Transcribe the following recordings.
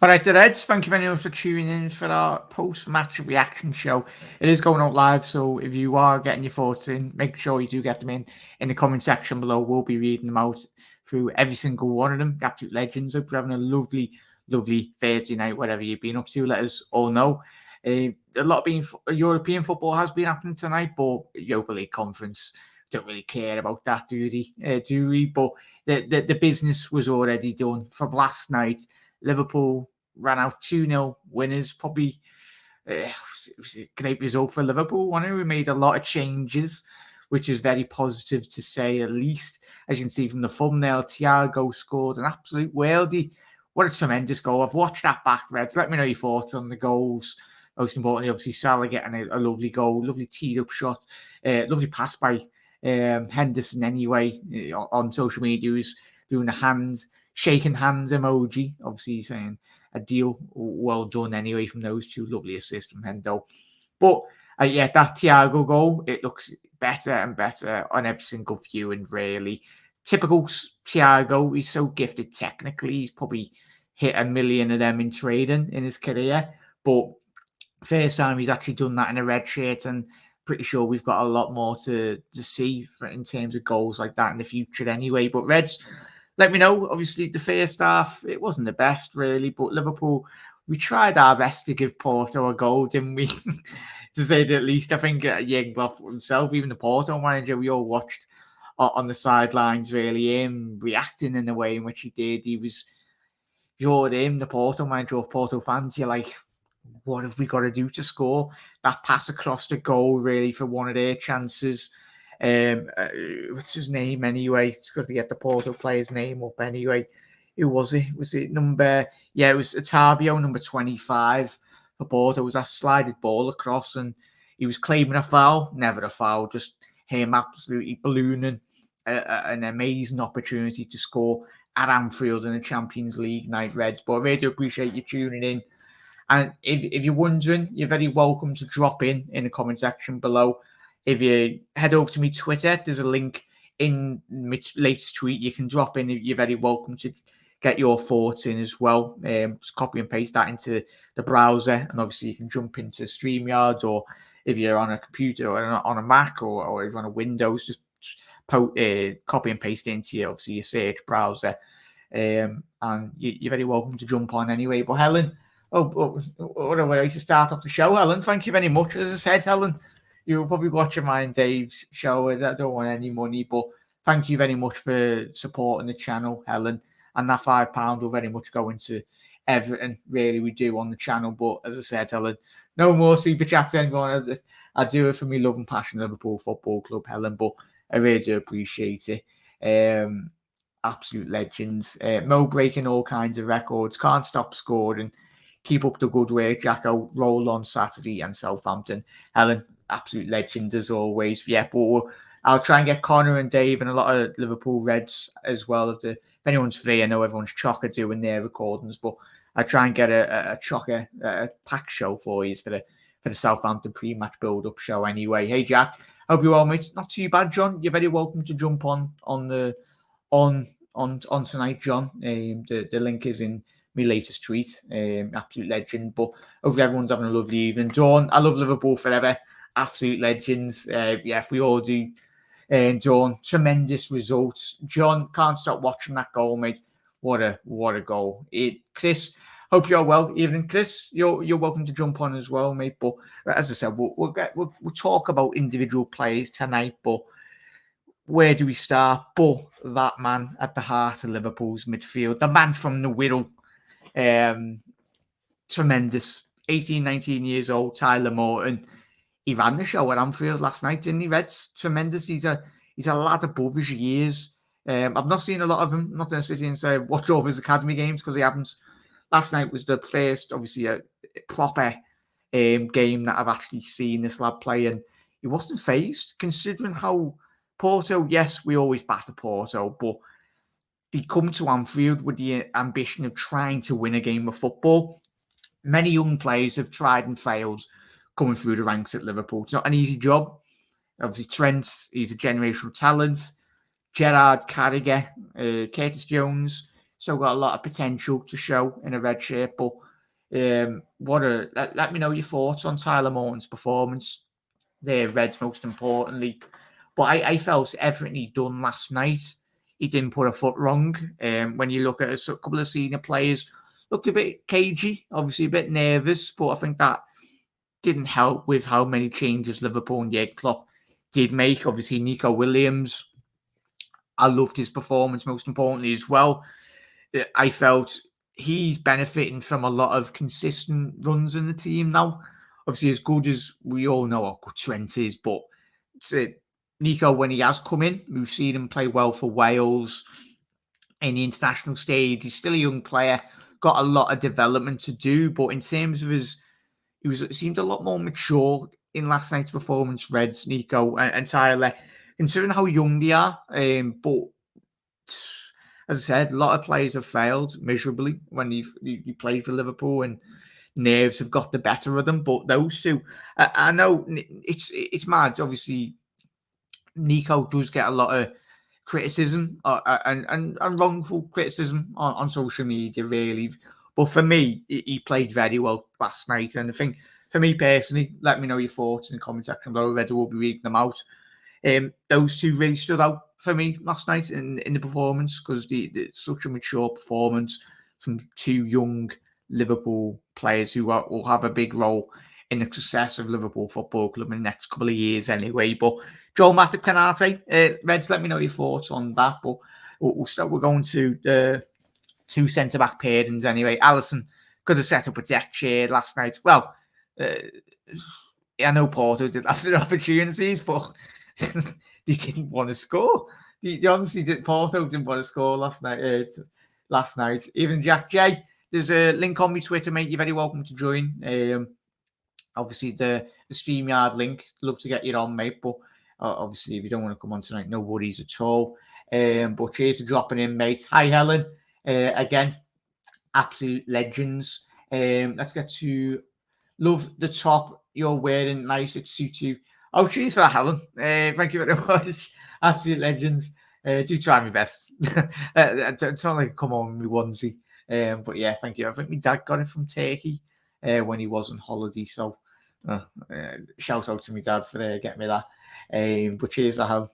All right, the Reds, thank you very much for tuning in for our post-match reaction show. It is going out live, so if you are getting your thoughts in, make sure you do get them in the comment section below. We'll be reading them out through every single one of them. Absolute legends. Hope you're having a lovely, lovely Thursday night, whatever you've been up to. Let us all know. A lot of European football has been happening tonight, but Europa League conference, don't really care about that, do we? But the business was already done from last night. Liverpool ran out 2-0 winners. Probably it was a great result for Liverpool. We made a lot of changes, which is very positive to say at least. As you can see from the thumbnail, Thiago scored an absolute worldie. What a tremendous goal. I've watched that back, Reds. Let me know your thoughts on the goals. Most importantly, obviously, Salah getting a lovely goal, lovely teed up shot, lovely pass by Henderson anyway. On social media, he was doing a shaking hands emoji, obviously saying a deal well done anyway from those two. Lovely assists from Hendo. But that Thiago goal, it looks better and better on every single viewing, really. Typical Thiago, he's so gifted technically. He's probably hit 1 million of them in trading in his career. But first time he's actually done that in a red shirt, and pretty sure we've got a lot more to see in terms of goals like that in the future anyway. But Reds, let me know. Obviously, the first half, it wasn't the best, really. But Liverpool, we tried our best to give Porto a goal, didn't we? To say the least. I think Jürgen Klopp himself, even the Porto manager, we all watched on the sidelines, really, him reacting in the way in which he did. You're him, the Porto manager of Porto fans. You're like, what have we got to do to score? That pass across the goal, really, for one of their chances. What's his name anyway? It's got to get the Porto player's name up anyway. Who was it? Was it number? Yeah, it was Otavio, number 25 for Porto. It was that slided ball across, and he was claiming a foul. Never a foul, just him absolutely ballooning an amazing opportunity to score at Anfield in the Champions League night, Reds. But I really do appreciate you tuning in. And if you're wondering, you're very welcome to drop in the comment section below. If you head over to my Twitter, there's a link in my latest tweet. You can drop in. You're very welcome to get your thoughts in as well. Just copy and paste that into the browser. And obviously, you can jump into StreamYard, or if you're on a computer or on a Mac, or if you're on a Windows, just copy and paste it into your search browser. And you're very welcome to jump on anyway. But Helen, what a way to start off the show, Helen. Thank you very much. As I said, Helen, you'll probably watch mine and Dave's show. I don't want any money, but thank you very much for supporting the channel, Helen. And that £5 will very much go into everything, really, we do on the channel. But as I said, Helen, no more super chats to anyone. I do it for me love and passion Liverpool Football Club, Helen, but I really do appreciate it. Absolute legends. Mo breaking all kinds of records. Can't stop scoring. Keep up the good work, Jacko. Roll on Saturday and Southampton. Helen, absolute legend as always. Yeah, but I'll try and get Connor and Dave and a lot of Liverpool Reds as well. If anyone's free, I know everyone's chocker doing their recordings, but I'll try and get a chocker, a pack show for you for the Southampton pre-match build-up show anyway. Hey, Jack. Hope you're well, mate. Not too bad, John. You're very welcome to jump on tonight, John. The link is in my latest tweet. Absolute legend. But hopefully everyone's having a lovely evening. Dawn, I love Liverpool forever. Absolute legends. We all do. Dawn, tremendous results. John, can't stop watching that goal, mate. What a goal. Chris, hope you're well. Evening, Chris. You're welcome to jump on as well, mate. But as I said, we'll talk about individual players tonight. But where do we start? But that man at the heart of Liverpool's midfield, the man from the Wirral, tremendous. 18, 19 years old, Tyler Morton. He ran the show at Anfield last night, didn't he, Reds? Tremendous. He's a lad above his years. I've not seen a lot of him. I'm not going to sit here and say watch over his academy games because he haven't. Last night was the first, obviously, a proper game that I've actually seen this lad play, and he wasn't phased, considering how Porto, yes, we always batter Porto, but they come to Anfield with the ambition of trying to win a game of football. Many young players have tried and failed coming through the ranks at Liverpool. It's not an easy job. Obviously, Trent, he's a generational talent. Gerrard, Carragher, Curtis Jones, still got a lot of potential to show in a red shirt. But let me know your thoughts on Tyler Morton's performance. The Reds, most importantly. But I felt everything he done last night, he didn't put a foot wrong. When you look at a couple of senior players, looked a bit cagey, obviously a bit nervous, but I think that didn't help with how many changes Liverpool and Jurgen Klopp did make. Obviously, Nico Williams, I loved his performance, most importantly as well. I felt he's benefiting from a lot of consistent runs in the team now. Obviously, as good as we all know how good Trent is, but Nico, when he has come in, we've seen him play well for Wales in the international stage. He's still a young player, got a lot of development to do, but in terms of he seemed a lot more mature in last night's performance, Reds, Nico and Tyler, considering how young they are. But as I said, a lot of players have failed miserably when you played for Liverpool, and nerves have got the better of them. But those two, I know it's mad. Obviously, Nico does get a lot of criticism and wrongful criticism on social media, really. But for me, he played very well last night. And I think, for me personally, let me know your thoughts in the comment section below. Reds will be reading them out. Those two really stood out for me last night in the performance, because such a mature performance from two young Liverpool players who will have a big role in the success of Liverpool Football Club in the next couple of years anyway. But Joel Matip, Canate, Reds, let me know your thoughts on that. But we're going to the two centre-back pairings anyway. Alisson could have set up a deck chair last night. Well, I know Porto did have their opportunities, but they didn't want to score. They honestly did. Porto didn't want to score last night. Even Jack J, there's a link on my Twitter, mate. You're very welcome to join. Obviously, the StreamYard link. Love to get you on, mate. But obviously, if you don't want to come on tonight, no worries at all. But cheers for dropping in, mate. Hi, Helen. Again, absolute legends. Let's get to love the top you're wearing. Nice, it suits you. Oh, cheers for that, Helen. Thank you very much. Absolute legends. Do try my best. It's not like come on with onesie. But yeah, thank you. I think my dad got it from Turkey when he was on holiday. So shout out to my dad for getting me that. But cheers for Helen.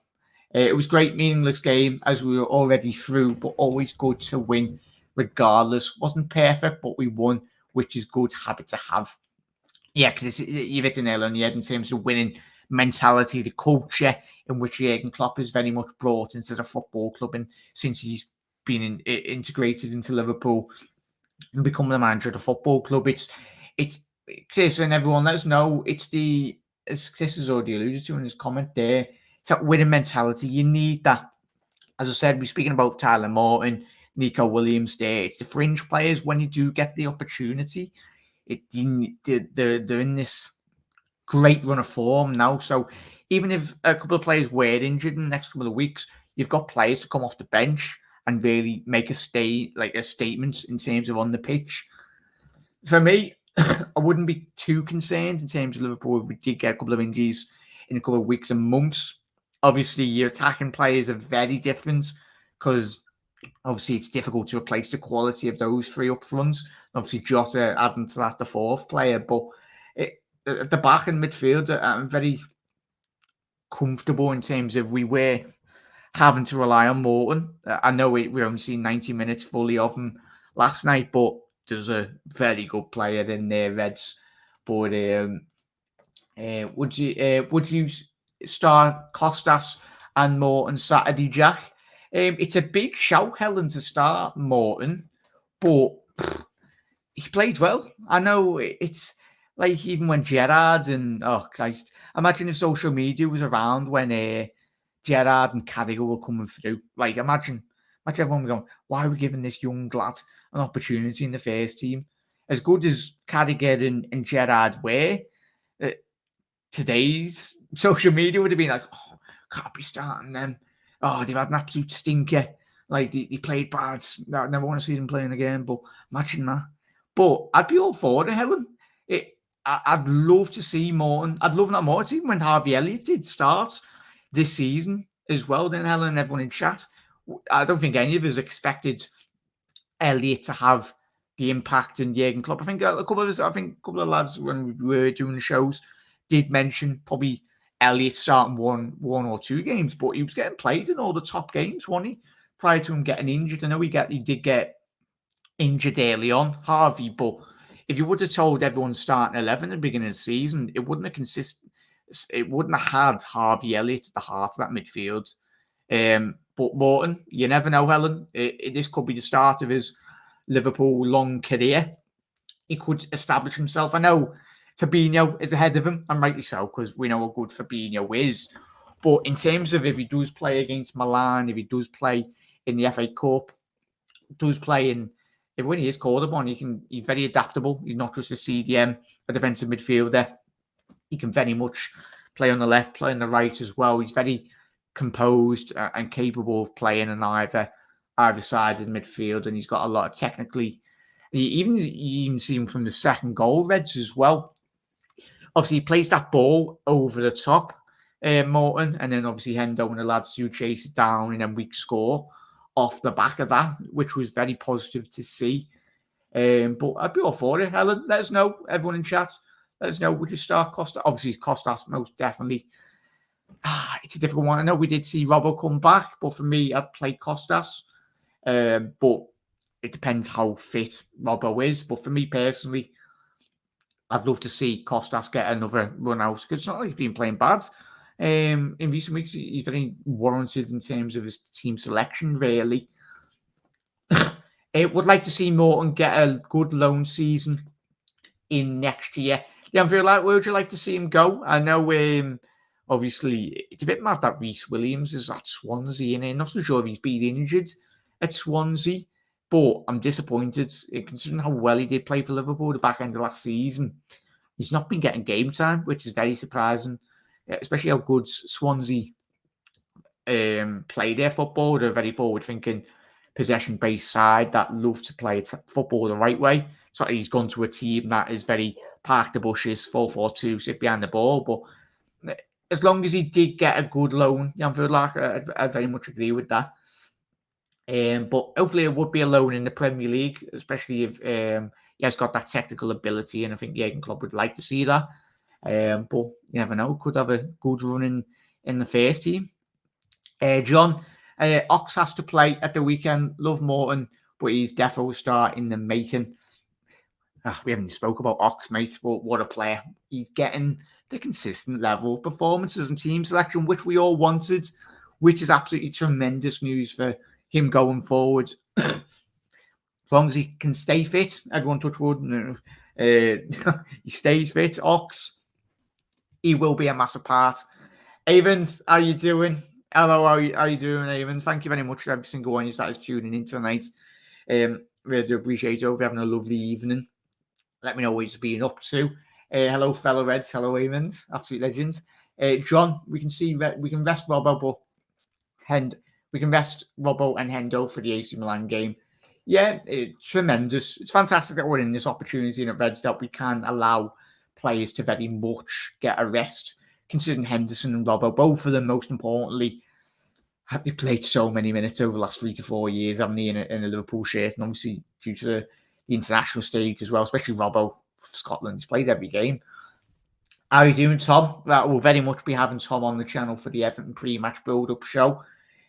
It was a great, meaningless game as we were already through, but always good to win regardless. Wasn't perfect, but we won, which is good habit to have. Yeah, because you've hit the nail on the head in terms of winning mentality, the culture in which Jurgen Klopp is very much brought into the football club, and since he's been integrated into Liverpool and become the manager of the football club, it's Chris and everyone. Let us know. As Chris has already alluded to in his comment there, it's that winning mentality. You need that. As I said, we're speaking about Tyler Morton, Nico Williams there. It's the fringe players, when you do get the opportunity, they're in this great run of form now. So even if a couple of players were injured in the next couple of weeks, you've got players to come off the bench and really make a statement in terms of on the pitch. For me, I wouldn't be too concerned in terms of Liverpool if we did get a couple of injuries in a couple of weeks and months. Obviously, your attacking players are very different, because obviously it's difficult to replace the quality of those three up front. Obviously, Jota adding to that, the fourth player. But at the back in midfield, I'm very comfortable in terms of we were having to rely on Morton. I know we only seen 90 minutes fully of him last night, but there's a very good player in there, Reds. But would you start Costas and Morton Saturday, Jack? It's a big shout, Helen, to start Morton, but he played well. I know it's like even when Gerrard and oh Christ, imagine if social media was around when Gerrard and Carragher were coming through. Like imagine everyone going, why are we giving this young lad an opportunity in the first team? As good as Carragher and Gerrard were, today's social media would have been like, oh, can't be starting them. Oh, they've had an absolute stinker. Like they played bad. I never want to see them playing again. But imagine that. But I'd be all for it, Helen. I'd love to see Morton. I'd love that more. It's even when Harvey Elliott did start this season as well. Then Helen and everyone in chat. I don't think any of us expected Elliott to have the impact in Jurgen Klopp. I think a couple of lads when we were doing the shows did mention probably Elliott starting one or two games, but he was getting played in all the top games, wasn't he? Prior to him getting injured. I know he did get injured early on, Harvey, but if you would have told everyone starting 11 at the beginning of the season, it wouldn't have had Harvey Elliott at the heart of that midfield. But Morton, you never know, Helen. This could be the start of his Liverpool long career. He could establish himself. I know Fabinho is ahead of him, and rightly so, because we know how good Fabinho is. But in terms of if he does play against Milan, if he does play in the FA Cup, does play in, when he is called upon, he's very adaptable. He's not just a CDM, a defensive midfielder. He can very much play on the left, play on the right as well. He's very composed and capable of playing on either side of the midfield, and he's got a lot of technically. You even see him from the second goal, Reds, as well. Obviously, he plays that ball over the top, Morton, and then obviously Hendo and the lads do chase it down, and then we score off the back of that, which was very positive to see. But I'd be all for it, Helen. Let us know, everyone in chat. Let us know, would you start Costa? Obviously, Costas, most definitely. It's a difficult one. I know we did see Robbo come back, but for me, I'd play Costas. But it depends how fit Robbo is. But for me personally, I'd love to see Costas get another run out, because it's not like he's been playing bad. In recent weeks, he's very warranted in terms of his team selection, really. I would like to see Morton get a good loan season in next year. Yeah, I feel like, where would you like to see him go? I know, obviously, it's a bit mad that Reece Williams is at Swansea, and I'm not so sure if he's been injured at Swansea, but I'm disappointed, considering how well he did play for Liverpool at the back end of last season. He's not been getting game time, which is very surprising, especially how good Swansea play their football. They're a very forward-thinking, possession-based side that love to play football the right way. So he's gone to a team that is very park the bushes, 4-4-2, sit behind the ball. But as long as he did get a good loan, I feel like I very much agree with that. But hopefully it would be a loan in the Premier League, especially if he has got that technical ability, and I think Jurgen Klopp would like to see that. But you never know, could have a good run in the first team. John, Ox has to play at the weekend. Love Morton, but he's definitely starting the making. We haven't spoke about Ox, mate, but what a player. He's getting the consistent level of performances and team selection, which we all wanted, which is absolutely tremendous news for him going forward. As long as he can stay fit, everyone touch wood, he stays fit, Ox, he will be a massive part. Avens, how you doing? Hello, how you doing, Avens? Thank you very much for every single one of you that is tuning in tonight. Really do appreciate it. Hope you're having a lovely evening. Let me know what you've been up to. Hello, fellow Reds. Hello, Avens. Absolute legends. John, we can rest Robbo, but we can rest Robbo and Hendo for the AC Milan game. Yeah, it's tremendous. It's fantastic that we're in this opportunity at Reds that we can allow players to very much get a rest, considering Henderson and Robbo, both of them, most importantly, have played so many minutes over the last 3 to 4 years, haven't they, in a Liverpool shirt, and obviously due to the international stage as well, especially Robbo for Scotland. He's played every game. How are you doing, Tom? We'll very much be having Tom on the channel for the Everton pre-match build-up show.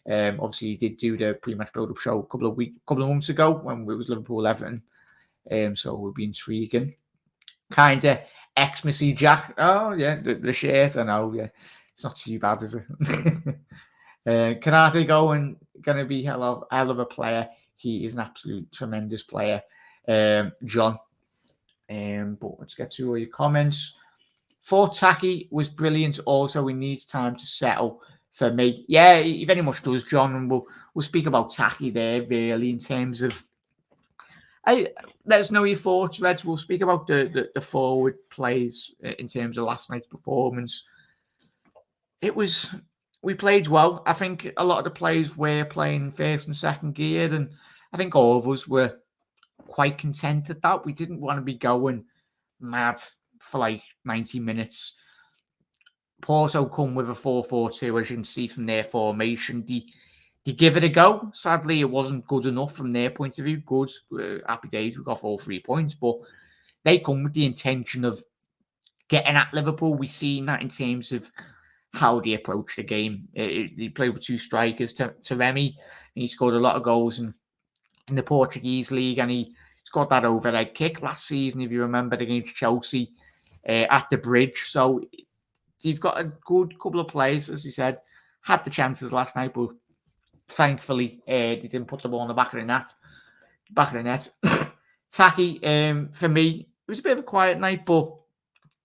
Obviously, he did do the pre-match build-up show a couple of months ago when it was Liverpool-Everton. So it will be intriguing. Kind of Xmas-y Jack. Oh, yeah, the shirt, I know, yeah. It's not too bad, is it? Canate going to be hell of a player. He is an absolute tremendous player, John. But let's get to all your comments. For Taki was brilliant. Also, he needs time to settle. For me, yeah, he very much does, John. And we'll speak about Taki there, really, in terms of. Let us know your thoughts, Reds. We'll speak about the forward plays in terms of last night's performance. We played well. I think a lot of the players were playing first and second gear, and I think all of us were quite content at that. We didn't want to be going mad for like 90 minutes. Porto come with a 4-4-2, as you can see from their formation. They give it a go. Sadly, it wasn't good enough from their point of view. Good, happy days, we got all 3 points, but they come with the intention of getting at Liverpool. We've seen that in terms of how they approach the game. They played with 2 strikers, to Remy, and he scored a lot of goals in the Portuguese league, and he scored that overhead kick last season, if you remember, against Chelsea at the Bridge. So you've got a good couple of players, as you said, had the chances last night, but thankfully they didn't put the ball in the back of the net. Taki, for me, it was a bit of a quiet night, but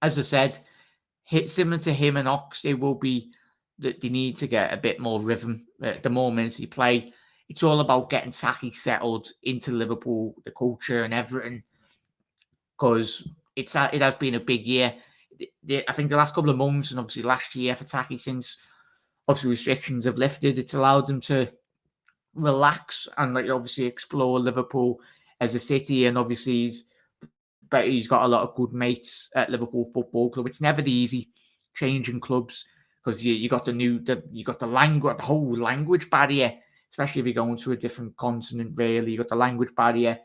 as I said, similar to him and Ox, they need to get a bit more rhythm. The more minutes you play, it's all about getting Taki settled into Liverpool, the culture and everything, because it has been a big year. I think the last couple of months, and obviously last year for Taki, since obviously restrictions have lifted, it's allowed them to relax and obviously explore Liverpool as a city. And obviously he's got a lot of good mates at Liverpool Football Club. It's never easy changing clubs because you got the whole language barrier, especially if you're going to a different continent. Really, you got the language barrier.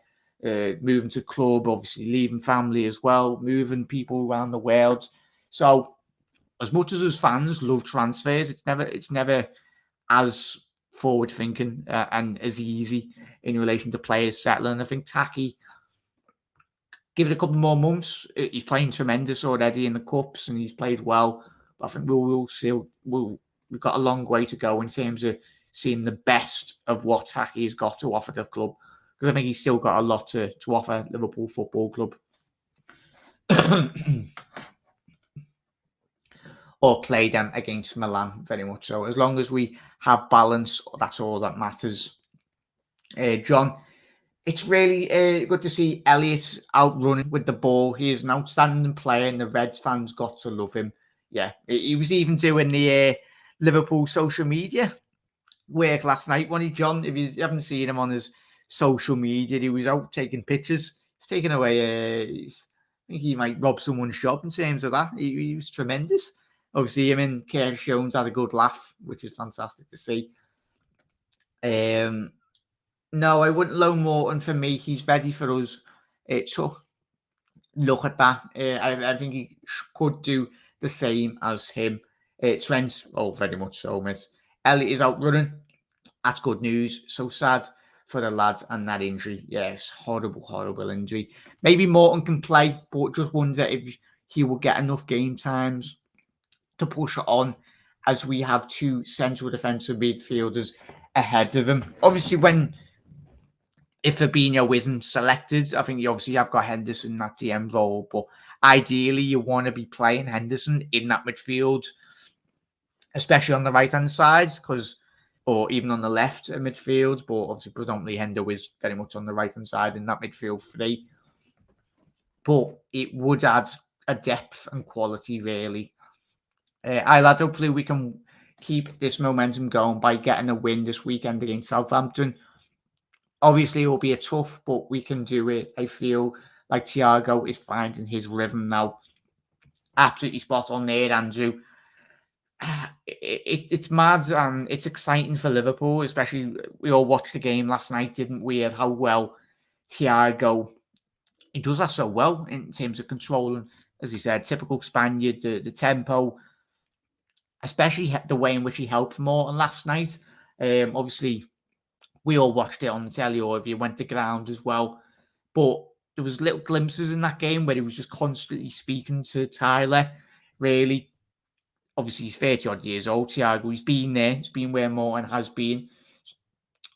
Moving to club, obviously leaving family as well, moving people around the world. So as much as fans love transfers, it's never as forward thinking and as easy in relation to players settling. I think Taki, give it a couple more months. He's playing tremendous already in the cups, and he's played well. But I think we've got a long way to go in terms of seeing the best of what Taki has got to offer the club, because I think he's still got a lot to offer Liverpool Football Club. Or play them against Milan, very much so. As long as we have balance, that's all that matters. John, it's really good to see Elliott out running with the ball. He is an outstanding player, and the Reds fans got to love him. Yeah, he was even doing the Liverpool social media work last night, wasn't he, John? If you haven't seen him on his social media, he was out taking pictures. He's taking away. I think he might rob someone's job in terms of that. He was tremendous. Obviously, him and Curtis Jones had a good laugh, which is fantastic to see. No, I wouldn't loan Morton. For me, he's ready for us to look at that. I think he could do the same as him. Trent, very much so, miss. Elliott is out running. That's good news. So sad for the lad and that injury. Yes, horrible injury. Maybe Morton can play, but just wonder if he will get enough game times to push it on, as we have 2 central defensive midfielders ahead of him. Obviously, if Fabinho isn't selected, I think you obviously have got Henderson in that DM role, but ideally you want to be playing Henderson in that midfield, especially on the right-hand side, or even on the left midfield, but obviously predominantly Hendo is very much on the right-hand side in that midfield 3. But it would add a depth and quality, really. Lads, hopefully we can keep this momentum going by getting a win this weekend against Southampton. Obviously, it will be a tough, but we can do it. I feel like Thiago is finding his rhythm now. Absolutely spot on there, Andrew. It's mad and it's exciting for Liverpool, especially we all watched the game last night, didn't we, of how well Thiago, he does that so well in terms of controlling, as he said, typical Spaniard, the tempo, especially the way in which he helped Morton last night. Obviously, we all watched it on the telly, or if you went to ground as well. But there was little glimpses in that game where he was just constantly speaking to Tyler. Really, obviously, he's 30-odd years old, Thiago. He's been there. He's been where Morton has been.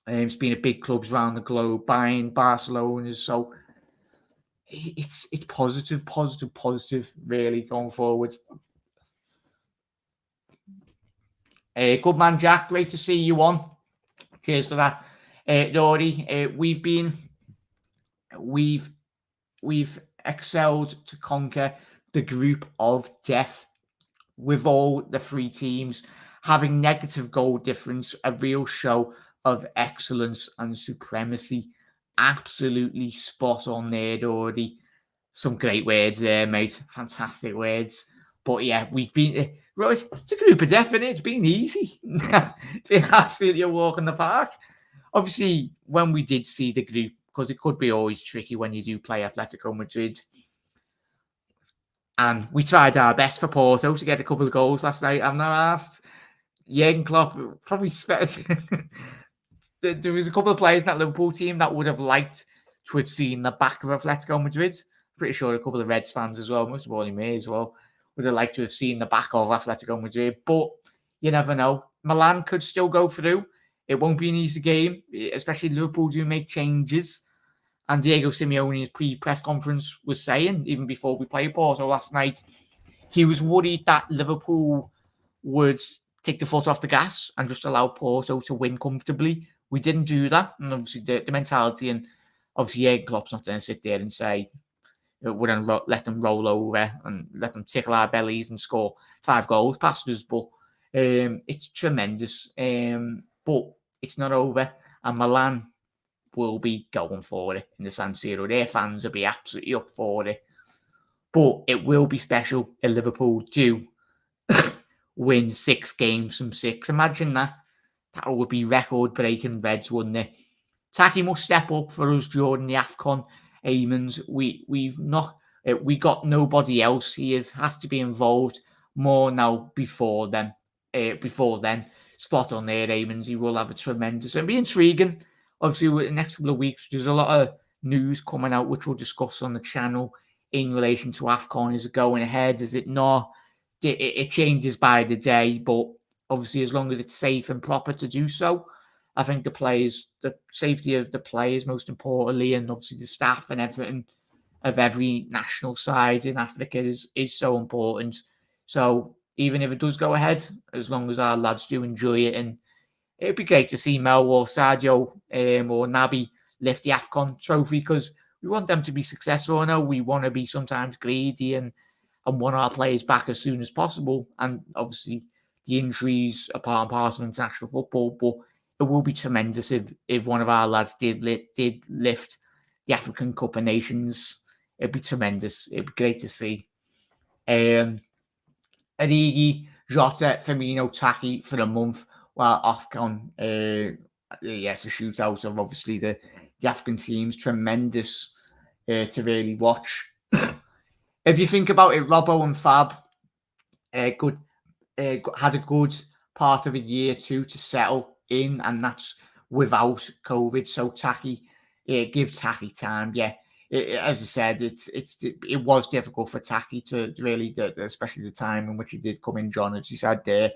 He's been at big clubs around the globe, buying Barcelona. So it's positive, really, going forward. Good man, Jack. Great to see you on. Cheers for that. Rory, we've excelled to conquer the group of death with all the 3 teams having negative goal difference, a real show of excellence and supremacy. Absolutely spot on there, Rory. Some great words there, mate. Fantastic words. But yeah, we've been right. It's a group of death, and it's been easy. It's been absolutely a walk in the park. Obviously, when we did see the group, because it could be always tricky when you do play Atletico Madrid, and we tried our best for Porto to get a couple of goals last night. I'm not asked. Jurgen Klopp probably there was a couple of players in that Liverpool team that would have liked to have seen the back of Atletico Madrid. Pretty sure a couple of Reds fans as well, most of all me as well, would have liked to have seen the back of Atletico Madrid. But you never know. Milan could still go through. It won't be an easy game, especially Liverpool do make changes. And Diego Simeone's pre-press conference was saying, even before we played Porto last night, he was worried that Liverpool would take the foot off the gas and just allow Porto to win comfortably. We didn't do that. And obviously the mentality, and obviously Jurgen Klopp's not going to sit there and say, we're going to let them roll over and let them tickle our bellies and score 5 goals past us. But it's tremendous. But it's not over. And Milan will be going for it in the San Siro. Their fans will be absolutely up for it. But it will be special if Liverpool do win 6 games from 6. Imagine that. That would be record-breaking Reds, wouldn't it? Taki must step up for us during the AFCON. Eamons, we got nobody else. He has to be involved more now before then. Spot on there, Eamons. He will have a tremendous. It'll be intriguing. Obviously, with the next couple of weeks, there's a lot of news coming out, which we'll discuss on the channel in relation to AFCON. Is it going ahead? Is it not? It changes by the day, but obviously, as long as it's safe and proper to do so, I think the safety of the players, most importantly, and obviously the staff and everything of every national side in Africa is so important. So even if it does go ahead, as long as our lads do enjoy it, and it'd be great to see Mel or Sadio or Naby lift the AFCON trophy, because we want them to be successful. I know we want to be sometimes greedy and want our players back as soon as possible. And obviously the injuries are part and parcel of international football, but it will be tremendous if one of our lads did lift the African Cup of Nations. It'd be tremendous. It'd be great to see. Origi, Jota, Firmino, Taki for a month while AFCON. Yes, a shootout of obviously the African teams. Tremendous to really watch. If you think about it, Robbo and Fab had a good part of a year too to settle in, and that's without COVID. So Taki, give Taki time. Yeah, as I said, it was difficult for Taki to really, especially the time in which he did come in, John, as you said there.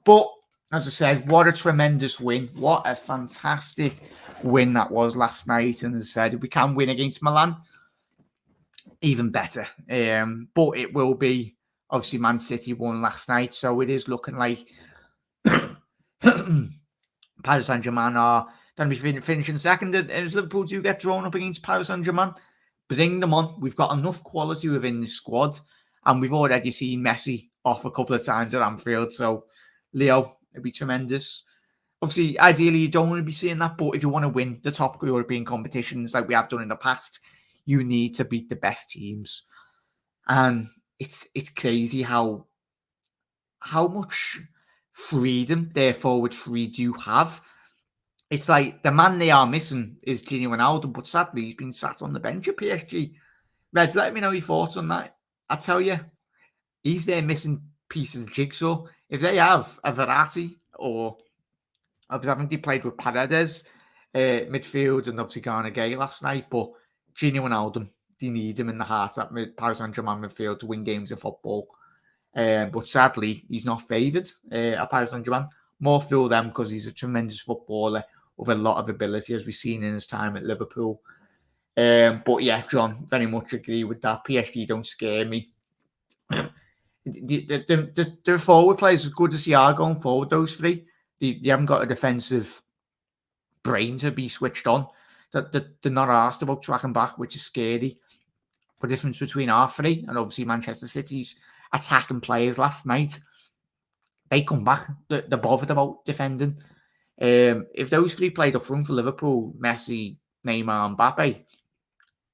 But as I said, what a tremendous win! What a fantastic win that was last night. And as I said, if we can win against Milan, even better. But it will be, obviously, Man City won last night, so it is looking like Paris Saint-Germain are going to be finishing second. And as Liverpool do get drawn up against Paris Saint-Germain, bring them on. We've got enough quality within the squad, and we've already seen Messi off a couple of times at Anfield. So, Leo, it'd be tremendous. Obviously, ideally, you don't want to be seeing that, but if you want to win the top European competitions like we have done in the past, you need to beat the best teams. And it's crazy how much freedom their forward three do have. It's like the man they are missing is Gini Wijnaldum, but sadly he's been sat on the bench at PSG. Reds, let me know your thoughts on that. I tell you, he's their missing piece of the jigsaw. If they have a Verratti, or obviously I think they played with Paredes, midfield, and obviously Garner Gay last night, but Gini Wijnaldum, they need him in the heart of that Paris Saint-Germain midfield to win games of football. But sadly, he's not favoured at Paris Saint-Germain. More for them because he's a tremendous footballer with a lot of ability, as we've seen in his time at Liverpool. But yeah, John, very much agree with that. PSG don't scare me. The forward players as good as they are going forward, those three, they haven't got a defensive brain to be switched on. They're not asked about tracking back, which is scary. The difference between our three and obviously Manchester City's attacking players last night, they come back. They're bothered about defending. If those three played up front for Liverpool, Messi, Neymar, and Mbappe,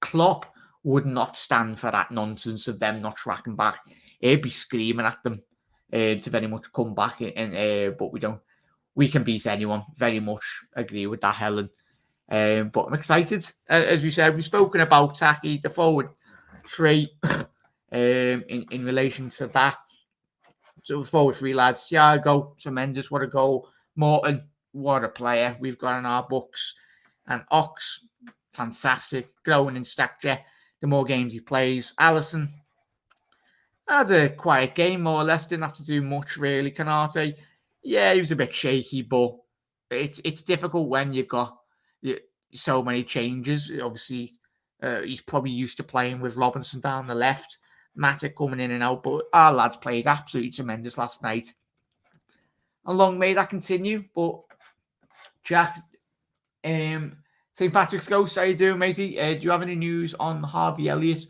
Klopp would not stand for that nonsense of them not tracking back. he'd be screaming at them to very much come back. But we don't. We can beat anyone. Very much agree with that, Helen. But I'm excited. As we said, we've spoken about Taki, the forward three, in relation to that. So the forward three lads, Thiago, tremendous, what a goal. Morton, what a player we've got in our books. And Ox, fantastic, growing in stature. The more games he plays. Alisson had a quiet game, more or less. Didn't have to do much, really. Canate, yeah, he was a bit shaky, but it's difficult when you've got so many changes. Obviously, he's probably used to playing with Robinson down the left, Matic coming in and out, but our lads played absolutely tremendous last night. And long may that continue. But Jack, St. Patrick's Ghost, how you doing, matey? Do you have any news on Harvey Elliott?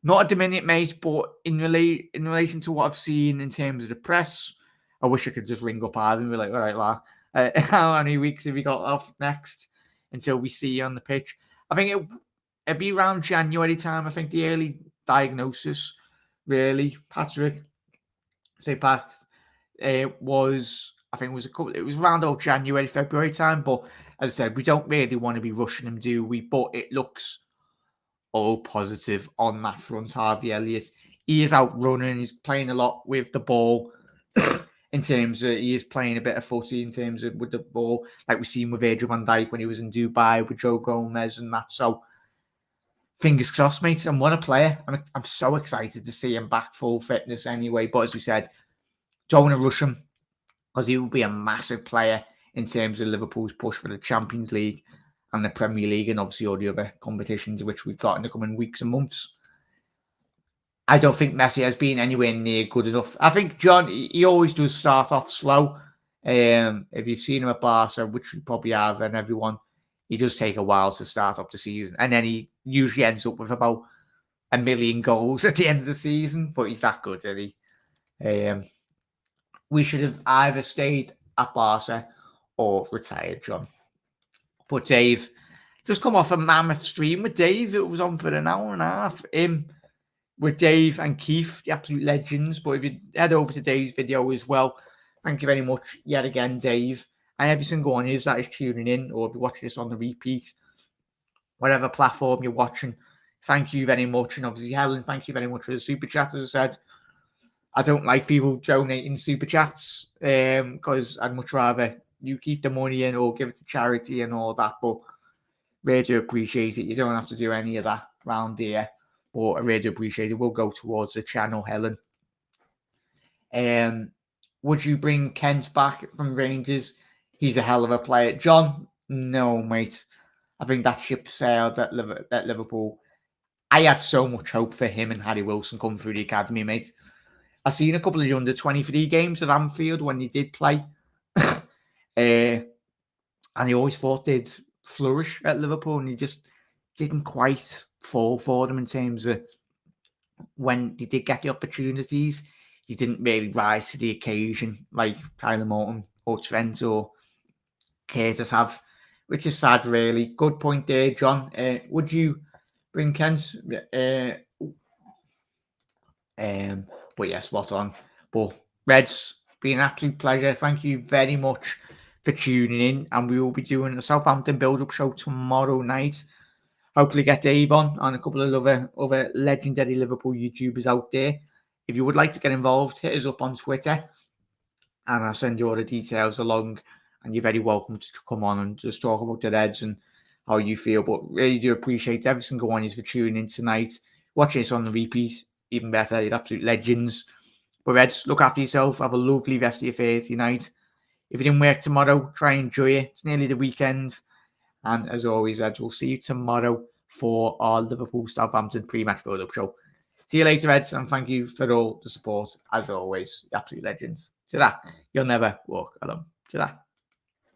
Not at the minute, mate, but in relation to what I've seen in terms of the press, I wish I could just ring up Harvey and be like, all right, lad, how many weeks have you got off next until we see you on the pitch? I think it'd be around January time, I think, the early diagnosis, really, Patrick. St. Patrick's it was around about January, February time, but as I said, we don't really want to be rushing him, do we? But it looks all positive on that front. Harvey Elliott, he is out running, he's playing a lot with the ball. In terms of, he is playing a bit of footy in terms of with the ball, like we've seen with Virgil van Dijk when he was in Dubai with Joe Gomez and that. So fingers crossed, mate. And what a player. I'm so excited to see him back full fitness anyway. But as we said, don't want to rush him because he will be a massive player in terms of Liverpool's push for the Champions League and the Premier League and obviously all the other competitions which we've got in the coming weeks and months. I don't think Messi has been anywhere near good enough. I think John, he always does start off slow. If you've seen him at Barca, which we probably have, and everyone, he does take a while to start up the season. And then he usually ends up with about 1 million goals at the end of the season, but he's that good, isn't he? We should have either stayed at Barca or retired, John. But Dave, just come off a mammoth stream with Dave. It was on for an hour and a half. With Dave and Keith, the absolute legends. But if you head over to Dave's video as well, thank you very much yet again, Dave. And every single one is that is tuning in, or if you're watching this on the repeat, whatever platform you're watching, thank you very much. And obviously, Helen, thank you very much for the super chat. As I said, I don't like people donating super chats because I'd much rather you keep the money in or give it to charity and all that. But really do appreciate it. You don't have to do any of that round here. But I really do appreciate it. We'll go towards the channel, Helen. Would you bring Kent back from Rangers? He's a hell of a player. John, no, mate. I think that ship sailed at Liverpool. I had so much hope for him and Harry Wilson coming through the academy, mate. I've seen a couple of under-23 games at Anfield when he did play. And he always thought they'd flourish at Liverpool, and he just didn't quite fall for them in terms of when they did get the opportunities, he didn't really rise to the occasion like Tyler Morton or Trent or Curtis have, which is sad, really. Good point there, John. Would you bring Kent? But yeah, spot on. But Reds, been an absolute pleasure. Thank you very much for tuning in, and we will be doing a Southampton build-up show tomorrow night. Hopefully get Dave on and a couple of other legendary Liverpool YouTubers out there. If you would like to get involved, hit us up on Twitter and I'll send you all the details along, and you're very welcome to come on and just talk about the Reds and how you feel. But really do appreciate every single one of you for tuning in tonight. Watching this on the repeat, even better. You're absolute legends. But Reds, look after yourself. Have a lovely rest of your Thursday night. If you didn't work tomorrow, try and enjoy it. It's nearly the weekend. And as always, Reds, we'll see you tomorrow for our Liverpool Southampton pre-match build-up show. See you later, Reds, and thank you for all the support, as always. Absolute legends. To that, you'll never walk alone. To that.